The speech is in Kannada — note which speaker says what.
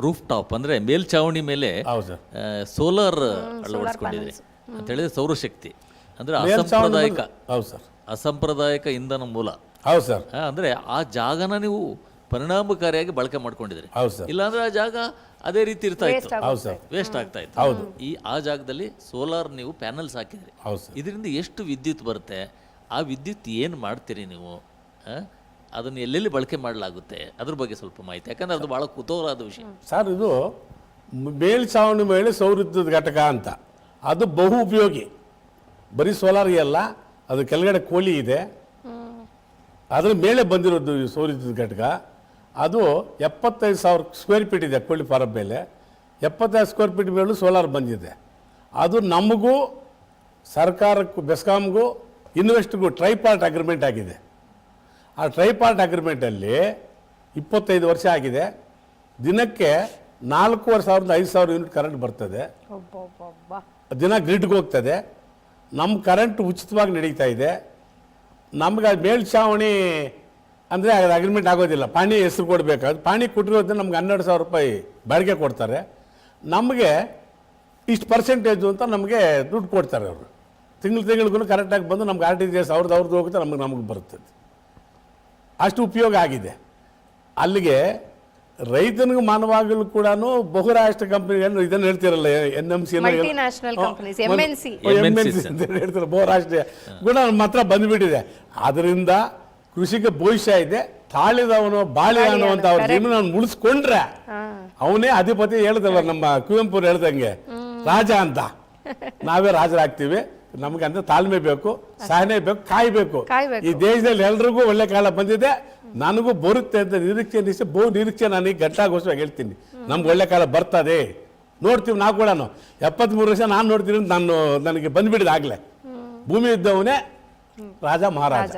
Speaker 1: ರೂಫ್ ಟಾಪ್ ಅಂದರೆ ಮೇಲ್ಛಾವಣಿ ಮೇಲೆ
Speaker 2: ಹೌದು ಸರ್.
Speaker 1: ಸೋಲಾರ್ ಅಳವಡಿಸ್ಕೊಂಡಿದ್ರಿ ಅಂತ ಹೇಳಿದ್ರೆ ಸೌರಶಕ್ತಿ ಅಂದರೆ
Speaker 2: ಹೌದು ಸರ್.
Speaker 1: ಅಸಾಂಪ್ರದಾಯಿಕ ಇಂಧನ ಮೂಲ.
Speaker 2: ಹೌದು ಸರ್.
Speaker 1: ಅಂದರೆ ಆ ಜಾಗನ ನೀವು ಪರಿಣಾಮಕಾರಿಯಾಗಿ ಬಳಕೆ ಮಾಡ್ಕೊಂಡಿದ್ರಿ.
Speaker 2: ಹೌದು ಸರ್.
Speaker 1: ಇಲ್ಲಾಂದ್ರೆ ಆ ಜಾಗ ಅದೇ ರೀತಿ ಇರ್ತಾ ಇತ್ತು,
Speaker 2: ಹೌದು ಸರ್,
Speaker 1: ವೇಸ್ಟ್ ಆಗ್ತಾ ಇತ್ತು.
Speaker 2: ಹೌದು.
Speaker 1: ಆ ಜಾಗದಲ್ಲಿ ಸೋಲಾರ್ ನೀವು ಪ್ಯಾನಲ್ಸ್ ಹಾಕಿದ್ರಿ.
Speaker 2: ಹೌದು ಸರ್.
Speaker 1: ಇದರಿಂದ ಎಷ್ಟು ವಿದ್ಯುತ್ ಬರುತ್ತೆ, ಆ ವಿದ್ಯುತ್ ಏನು ಮಾಡ್ತೀರಿ ನೀವು, ಅದನ್ನು ಎಲ್ಲೆಲ್ಲಿ ಬಳಕೆ ಮಾಡಲಾಗುತ್ತೆ, ಅದ್ರ ಬಗ್ಗೆ ಸ್ವಲ್ಪ ಮಾಹಿತಿ, ಯಾಕಂದ್ರೆ ಅದು ಭಾಳ ಕುತೂಹಲವಾದ ವಿಷಯ
Speaker 2: ಸರ್. ಇದು ಮೇಲ್ಛಾವಣಿ ಮೇಲೆ ಸೌರವಿದ್ಯುತ್ ಘಟಕ ಅಂತ, ಅದು ಬಹು ಉಪಯೋಗಿ. ಬರೀ ಸೋಲಾರ್ಗೆ ಅಲ್ಲ, ಅದು ಕೆಳಗಡೆ ಕೋಳಿ ಇದೆ, ಅದರ ಮೇಲೆ ಬಂದಿರೋದು ಈ ಸೌರವಿದ್ಯುತ್ ಘಟಕ. ಅದು 75,000 ಸ್ಕ್ವೇರ್ ಫೀಟ್ ಇದೆ ಕೋಳಿ ಫಾರಂ ಮೇಲೆ. 75 ಸ್ಕ್ವೇರ್ ಫೀಟ್ ಮೇಲೂ ಸೋಲಾರ್ ಬಂದಿದೆ. ಅದು ನಮಗೂ ಸರ್ಕಾರಕ್ಕೂ ಬೆಸ್ಕಾಮ್ಗೂ ಇನ್ವೆಸ್ಟ್ಗೂ ಟ್ರೈಪಾರ್ಟ್ ಅಗ್ರಿಮೆಂಟ್ ಆಗಿದೆ. ಆ ಟ್ರೈಪಾರ್ಟ್ ಅಗ್ರಿಮೆಂಟಲ್ಲಿ 25 ವರ್ಷ ಆಗಿದೆ. ದಿನಕ್ಕೆ 4,500 5,000 ಯೂನಿಟ್ ಕರೆಂಟ್ ಬರ್ತದೆ. ದಿನ ಗ್ರಿಡ್ಗೆ ಹೋಗ್ತದೆ. ನಮ್ಮ ಕರೆಂಟ್ ಉಚಿತವಾಗಿ ನಡೀತಾ ಇದೆ. ನಮ್ಗೆ ಅದು ಮೇಲ್ಛಾವಣಿ ಅಂದರೆ ಅದು ಅಗ್ರಿಮೆಂಟ್ ಆಗೋದಿಲ್ಲ, ಪಾಣಿ ಹೆಸರು ಕೊಡಬೇಕಾದ್ರೆ. ಪಾಣಿ ಕೊಟ್ಟಿರೋದನ್ನ ನಮ್ಗೆ 12,000 ರೂಪಾಯಿ ಬಾಡಿಗೆ ಕೊಡ್ತಾರೆ. ನಮಗೆ ಇಷ್ಟು ಪರ್ಸೆಂಟೇಜು ಅಂತ ನಮಗೆ ದುಡ್ಡು ಕೊಡ್ತಾರೆ ಅವರು. ತಿಂಗಳಿಗೂ ಕರೆಕ್ಟಾಗಿ ಬಂದು ನಮ್ಗೆ RTGS ಅವ್ರದ್ದು ಹೋಗುತ್ತೆ, ನಮಗೆ ಬರ್ತದೆ. ಅಷ್ಟು ಉಪಯೋಗ ಆಗಿದೆ. ಅಲ್ಲಿಗೆ ರೈತನಿಗೆ ಮಾನವಾಗಲು ಕೂಡ ಬಹುರಾಷ್ಟ್ರ ಕಂಪನಿಗಳನ್ನು ಇದನ್ನು ಹೇಳ್ತಿರಲ್ಲ, NMC ಅಂತ ಹೇಳ್ತಾರೆ, ಬಹುರಾಷ್ಟ್ರೀಯ ಕೂಡ ನಮ್ಮ ಹತ್ರ ಬಂದುಬಿಟ್ಟಿದೆ. ಅದರಿಂದ ಕೃಷಿಗೆ ಭವಿಷ್ಯ ಇದೆ. ತಾಳಿದವನು ಬಾಳಿದವನು ಅಂತ ಅವ್ರ ಜೀವನ ಮುಳಿಸ್ಕೊಂಡ್ರೆ ಅವನೇ ಅಧಿಪತಿ. ಹೇಳ್ದಲ್ಲ ನಮ್ಮ ಕುವೆಂಪು ಹೇಳ್ದಂಗೆ, ರಾಜ ಅಂತ. ನಾವೇ ರಾಜರಾಗ್ತೀವಿ. ನಮ್ಗೆ ಅಂತ ತಾಳ್ಮೆ ಬೇಕು, ಸಹನೆ ಬೇಕು, ಕಾಯಬೇಕು. ಈ ದೇಶದಲ್ಲಿ ಎಲ್ರಿಗೂ ಒಳ್ಳೆ ಕಾಲ ಬಂದಿದೆ, ನನಗೂ ಬರುತ್ತೆ ಅಂತ ನಿರೀಕ್ಷೆ ಬಹು ನಿರೀಕ್ಷೆ ನನಗೆ ಗಂಟಾಗೋಸ್ಕರ ಹೇಳ್ತೀನಿ. ನಮ್ಗೆ ಒಳ್ಳೆ ಕಾಲ ಬರ್ತದೆ, ನೋಡ್ತೀವಿ. ನಾವು ಕೂಡ 73 ವರ್ಷ ನಾನು ನೋಡ್ತೀನಿ. ನನಗೆ ಬಂದ್ಬಿಟ್ಟಿದೆ ಆಗಲೇ. ಭೂಮಿ ಇದ್ದವನೇ ರಾಜ ಮಹಾರಾಜ.